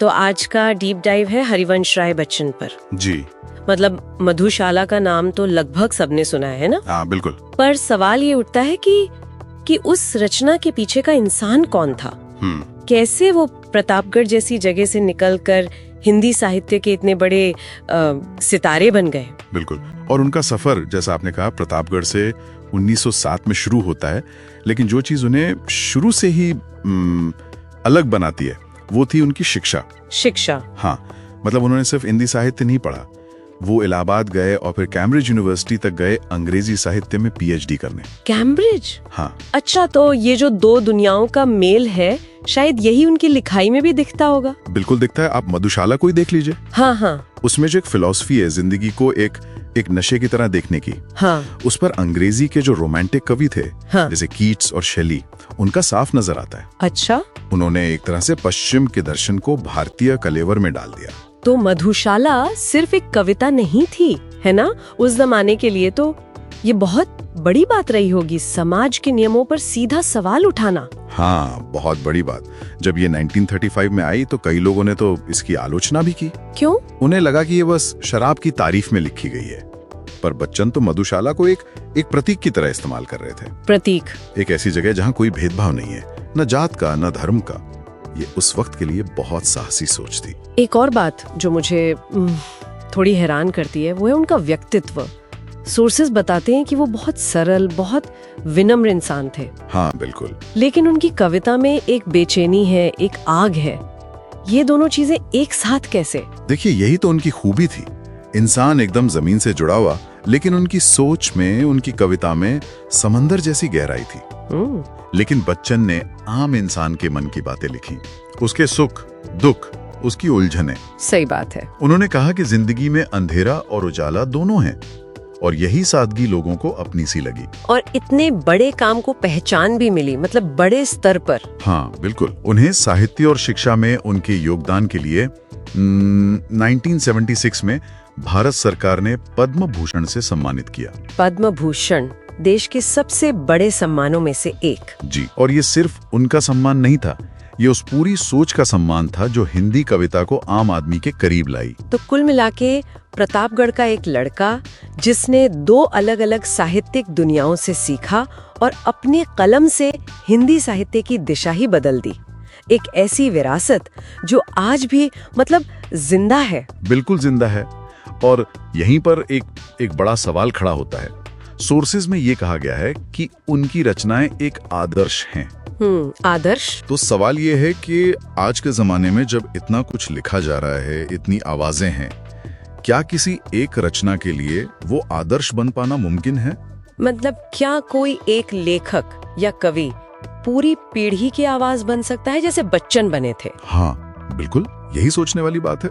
तो आज का डीप डाइव है हरिवंश राय बच्चन पर। जी मतलब मधुशाला का नाम तो लगभग सबने सुना है ना? हाँ बिल्कुल। पर सवाल ये उठता है कि उस रचना के पीछे का इंसान कौन था? कैसे वो प्रतापगढ़ जैसी जगह से निकलकर हिंदी साहित्य के इतने बड़े सितारे बन गए? बिल्कुल। और उनका सफर, जैसा आपने कहा, प्रतापगढ़ से 1907 में शुरू होता है, लेकिन जो चीज उन्हें शुरू से ही अलग बनाती है वो थी उनकी शिक्षा। हाँ, मतलब उन्होंने सिर्फ हिंदी साहित्य नहीं पढ़ा, वो इलाहाबाद गए और फिर कैम्ब्रिज यूनिवर्सिटी तक गए अंग्रेजी साहित्य में पीएचडी करने। कैम्ब्रिज? हाँ। अच्छा, तो ये जो दो दुनियाओं का मेल है, शायद यही उनकी लिखाई में भी दिखता होगा। बिल्कुल दिखता है। आप मधुशाला को ही देख लीजिए। हाँ। उसमें जो एक फिलॉसफी है जिंदगी को एक नशे की तरह देखने की, हाँ। उस पर अंग्रेजी के जो रोमांटिक कवि थे, हाँ। जैसे कीट्स और शेली, उनका साफ नजर आता है। अच्छा। उन्होंने एक तरह से पश्चिम के दर्शन को भारतीय कलेवर में डाल दिया। तो मधुशाला सिर्फ एक कविता नहीं थी, है ना? उस जमाने के लिए तो ये बहुत बड़ी बात रही होगी, समाज के नियमों पर सीधा सवाल उठाना। हाँ, बहुत बड़ी बात। जब ये 1935 में आई तो कई लोगों ने तो इसकी आलोचना भी की। क्यों? उन्हें लगा कि ये बस शराब की तारीफ में लिखी गई है। पर बच्चन तो मधुशाला को एक प्रतीक की तरह इस्तेमाल कर रहे थे। प्रतीक? एक ऐसी जगह जहाँ कोई भेदभाव नहीं है, न जात का न धर्म का। ये उस वक्त के लिए बहुत साहसी सोच थी। एक और बात जो मुझे थोड़ी हैरान करती है वो है उनका व्यक्तित्व। सोर्सेज बताते हैं कि वो बहुत सरल, बहुत विनम्र इंसान थे। हाँ बिल्कुल। लेकिन उनकी कविता में एक बेचैनी है, एक आग है। ये दोनों चीजें एक साथ कैसे? देखिए, यही तो उनकी खूबी थी। इंसान एकदम जमीन से जुड़ा हुआ, लेकिन उनकी सोच में, उनकी कविता में समंदर जैसी गहराई थी। लेकिन बच्चन ने आम इंसान के मन की बातें लिखी, उसके सुख दुख, उसकी उलझने। सही बात है। उन्होंने कहा कि जिंदगी में अंधेरा और उजाला दोनों हैं, और यही सादगी लोगों को अपनी सी लगी। और इतने बड़े काम को पहचान भी मिली, मतलब बड़े स्तर पर। हाँ बिल्कुल। उन्हें साहित्य और शिक्षा में उनके योगदान के लिए 1976 में भारत सरकार ने पद्म भूषण से सम्मानित किया। पद्म भूषण देश के सबसे बड़े सम्मानों में से एक। जी। और ये सिर्फ उनका सम्मान नहीं था, ये उस पूरी सोच का सम्मान था जो हिंदी कविता को आम आदमी के करीब लाई। तो कुल मिलाके प्रतापगढ़ का एक लड़का जिसने दो अलग अलग साहित्यिक दुनियाओं से सीखा और अपने कलम से हिंदी साहित्य की दिशा ही बदल दी। एक ऐसी विरासत जो आज भी मतलब जिंदा है। बिल्कुल जिंदा है। और यहीं पर एक बड़ा सवाल खड़ा होता है। सोर्सेज में ये कहा गया है कि उनकी रचनाएं एक आदर्श हैं। आदर्श? तो सवाल ये है कि आज के जमाने में जब इतना कुछ लिखा जा रहा है, इतनी आवाजें हैं, क्या किसी एक रचना के लिए वो आदर्श बन पाना मुमकिन है? मतलब क्या कोई एक लेखक या कवि पूरी पीढ़ी की आवाज बन सकता है जैसे बच्चन बने थे? हाँ बिल्कुल, यही सोचने वाली बात है।